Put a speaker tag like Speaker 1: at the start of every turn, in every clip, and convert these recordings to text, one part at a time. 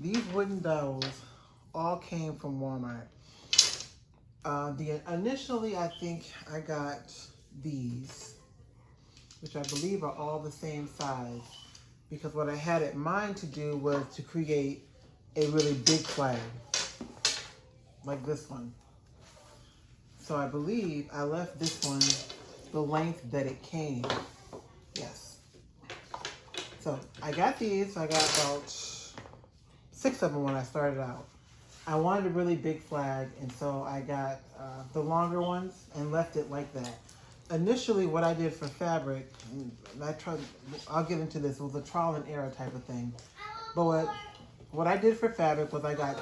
Speaker 1: These wooden dowels all came from Walmart. Initially, I think I got these, which I believe are all the same size, because what I had in mind to do was to create a really big flag, like this one. So I believe I left this one the length that it came. Yes. So I got these. I got about 6 of them when I started out. I wanted a really big flag, and so I got the longer ones and left it like that. Initially, what I did for fabric, and I'll get into this, it was a trial and error type of thing. But what I did for fabric was I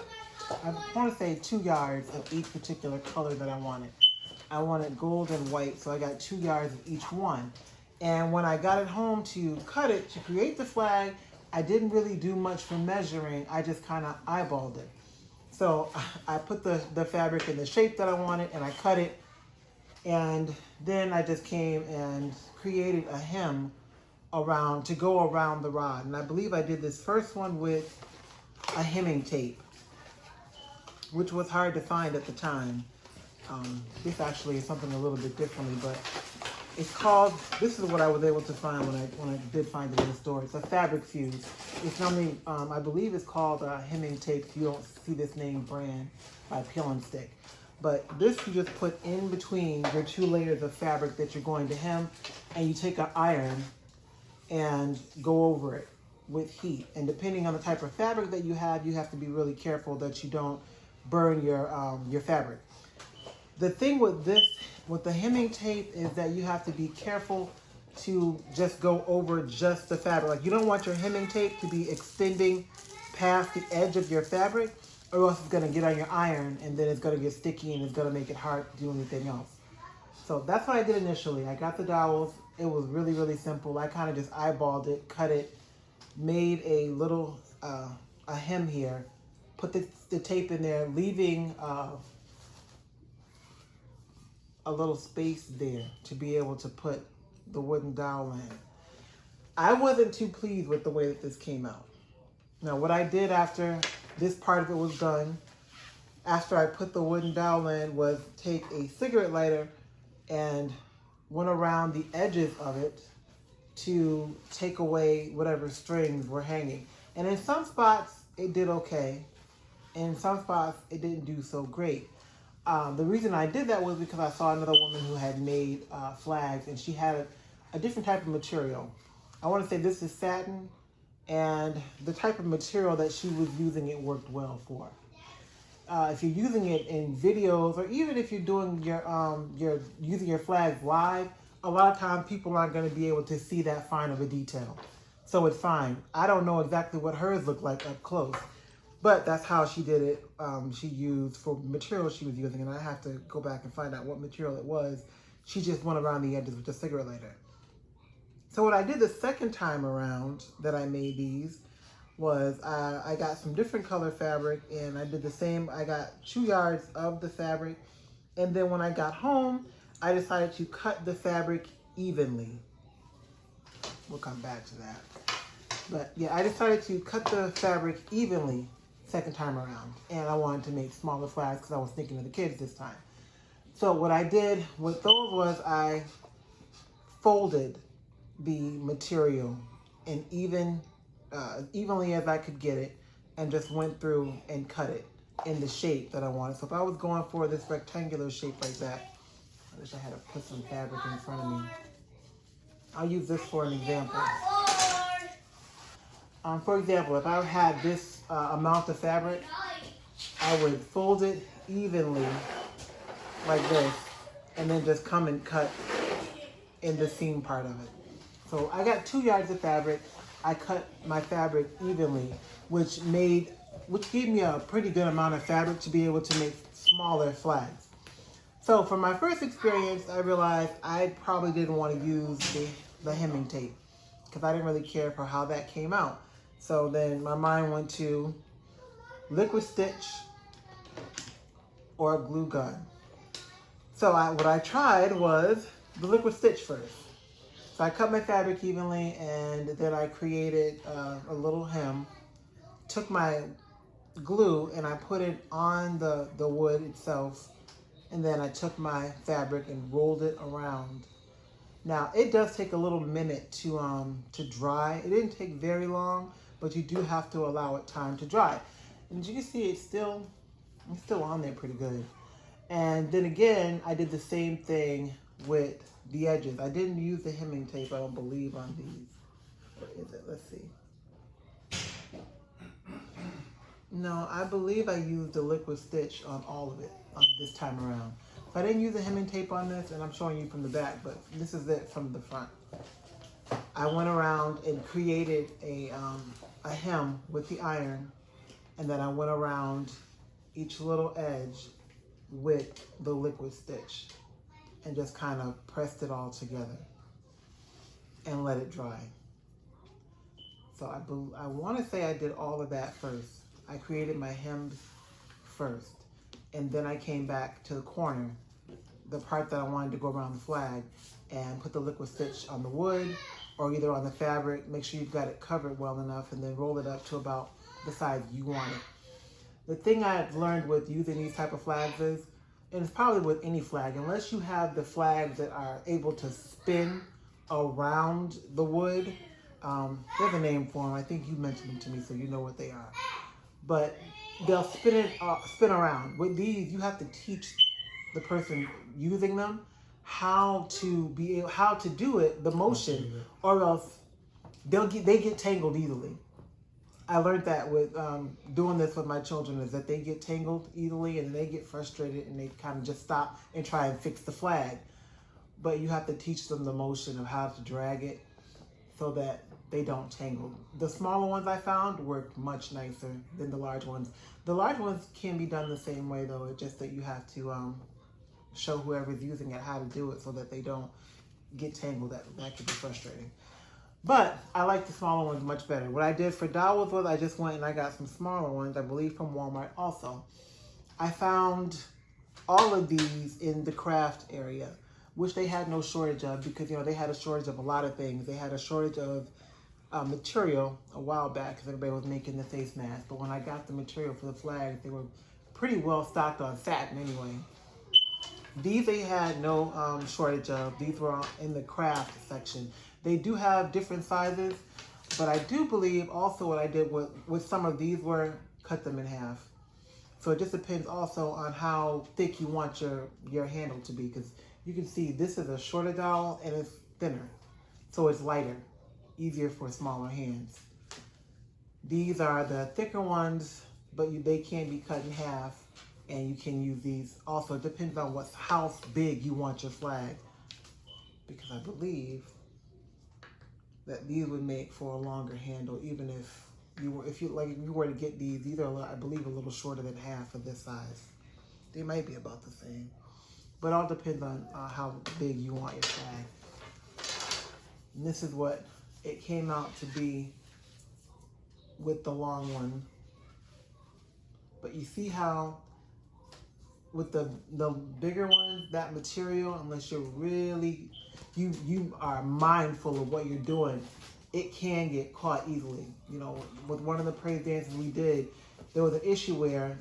Speaker 1: want to say 2 yards of each particular color that I wanted. I wanted gold and white, so I got 2 yards of each one. And when I got it home to cut it, to create the flag, I didn't really do much for measuring. I just kind of eyeballed it. So I put the fabric in the shape that I wanted, and I cut it. And then I just came and created a hem to go around the rod. And I believe I did this first one with a hemming tape, which was hard to find at the time. This actually is something a little bit differently, but it's called, this is what I was able to find when I did find it in the store. It's a fabric fuse. It's normally, I believe it's called hemming tape. You don't see this name brand by Peel and Stick. But this you just put in between your 2 layers of fabric that you're going to hem, and you take an iron and go over it with heat. And depending on the type of fabric that you have to be really careful that you don't burn your fabric. The thing with the hemming tape is that you have to be careful to just go over just the fabric. Like, you don't want your hemming tape to be extending past the edge of your fabric, or else it's going to get on your iron, and then it's going to get sticky, and it's going to make it hard to do anything else. So that's what I did initially. I got the dowels. It was really, really simple. I kind of just eyeballed it, cut it, made a little a hem here, put the tape in there, leaving a little space there to be able to put the wooden dowel in. I wasn't too pleased with the way that this came out. Now, what I did after this part of it was done, after I put the wooden dowel in, was take a cigarette lighter and went around the edges of it to take away whatever strings were hanging. And in some spots, it did okay. And in some spots, it didn't do so great. The reason I did that was because I saw another woman who had made flags, and she had a different type of material. I want to say this is satin, and the type of material that she was using, it worked well for. If you're using it in videos, or even if you're doing your using your flags live, a lot of times people aren't going to be able to see that fine of a detail. So it's fine. I don't know exactly what hers looked like up close, but that's how she did it. She used, for material she was using, and I have to go back and find out what material it was. She just went around the edges with a cigarette lighter. So what I did the second time around that I made these was I got some different color fabric, and I did the same. I got 2 yards of the fabric, and then when I got home, I decided to cut the fabric evenly. We'll come back to that. But yeah, I decided to cut the fabric evenly second time around, and I wanted to make smaller flags because I was thinking of the kids this time. So what I did with those was I folded the material in evenly as I could get it, and just went through and cut it in the shape that I wanted. So if I was going for this rectangular shape like that, I wish I had to put some fabric in front of me. I'll use this for an example. For example, if I had this amount of fabric, I would fold it evenly like this, and then just come and cut in the seam part of it. So I got 2 yards of fabric. I cut my fabric evenly, which gave me a pretty good amount of fabric to be able to make smaller flags. So for my first experience, I realized I probably didn't want to use the hemming tape because I didn't really care for how that came out. So then my mind went to liquid stitch or a glue gun. So what I tried was the liquid stitch first. So I cut my fabric evenly, and then I created a little hem, took my glue and I put it on the wood itself, and then I took my fabric and rolled it around. Now it does take a little minute to dry. It didn't take very long, but you do have to allow it time to dry. And as you can see, it's still on there pretty good. And then again, I did the same thing with the edges. I didn't use the hemming tape, I don't believe, on these. What is it? Let's see. No, I believe I used the liquid stitch on all of it this time around. I didn't use the hemming tape on this, and I'm showing you from the back, but this is it from the front. I went around and created a hem with the iron, and then I went around each little edge with the liquid stitch and just kind of pressed it all together and let it dry. So I want to say I did all of that first. I created my hems first, and then I came back to the corner, the part that I wanted to go around the flag, and put the liquid stitch on the wood or either on the fabric. Make sure you've got it covered well enough, and then roll it up to about the size you want it. The thing I've learned with using these type of flags is, and it's probably with any flag, unless you have the flags that are able to spin around the wood, there's a name for them. I think you mentioned them to me, so you know what they are. But they'll spin around. With these, you have to teach the person using them how to do it, the motion, or else they get tangled easily. I learned that with doing this with my children, is that they get tangled easily and they get frustrated and they kind of just stop and try and fix the flag. But you have to teach them the motion of how to drag it so that they don't tangle. The smaller ones I found work much nicer than the large ones. The large ones can be done the same way though, it's just that you have to show whoever's using it how to do it so that they don't get tangled. That can be frustrating. But I like the smaller ones much better. What I did for Dowels was I just went and I got some smaller ones, I believe from Walmart also. I found all of these in the craft area, which they had no shortage of because, they had a shortage of a lot of things. They had a shortage of material a while back because everybody was making the face mask. But when I got the material for the flags, they were pretty well stocked on satin anyway. These they had no shortage of. These were in the craft section. They do have different sizes, but I do believe also what I did with some of these were cut them in half. So it just depends also on how thick you want your handle to be, because you can see this is a shorter dowel and it's thinner, so it's lighter, easier for smaller hands. These are the thicker ones, but they can be cut in half, and you can use these. Also, it depends on how big you want your flag, because I believe that these would make for a longer handle, even if you were to get these are, I believe, a little shorter than half of this size. They might be about the same, but it all depends on how big you want your flag. And this is what it came out to be with the long one. But you see how with the bigger ones, that material, unless you're really, you are mindful of what you're doing, it can get caught easily. With one of the praise dances we did, there was an issue where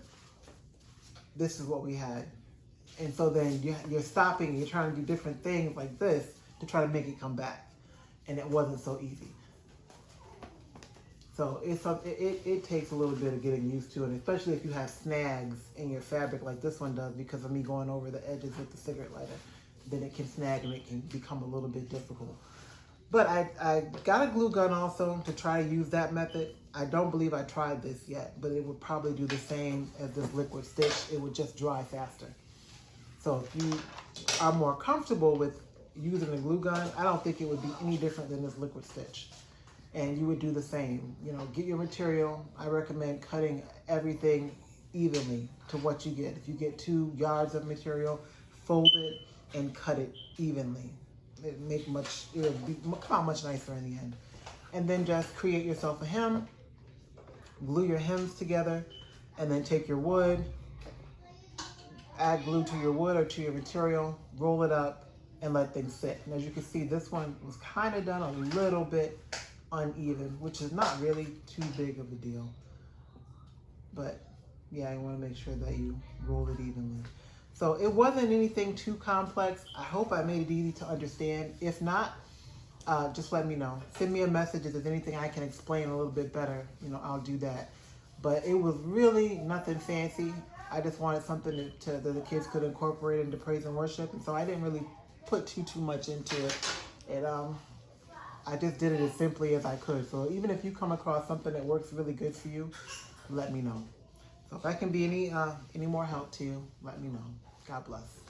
Speaker 1: this is what we had. And so then you're stopping, you're trying to do different things like this to try to make it come back. And it wasn't so easy. So it takes a little bit of getting used to it, especially if you have snags in your fabric like this one does because of me going over the edges with the cigarette lighter. Then it can snag and it can become a little bit difficult. But I got a glue gun also to try to use that method. I don't believe I tried this yet, but it would probably do the same as this liquid stitch. It would just dry faster. So if you are more comfortable with using a glue gun, I don't think it would be any different than this liquid stitch. And you would do the same. Get your material. I recommend cutting everything evenly to what you get. If you get 2 yards of material, fold it and cut it evenly. It'll come out much nicer in the end. And then just create yourself a hem, glue your hems together, and then take your wood, add glue to your wood or to your material, roll it up, and let things sit. And as you can see, this one was kind of done a little bit uneven, which is not really too big of a deal. but yeah, you want to make sure that you roll it evenly. So it wasn't anything too complex. I hope I made it easy to understand. If not, just let me know. Send me a message if there's anything I can explain a little bit better. I'll do that. But it was really nothing fancy. I just wanted something that the kids could incorporate into praise and worship, and so I didn't really put too much into it. And I just did it as simply as I could. So even if you come across something that works really good for you, let me know. So if I can be any more help to you, let me know. God bless.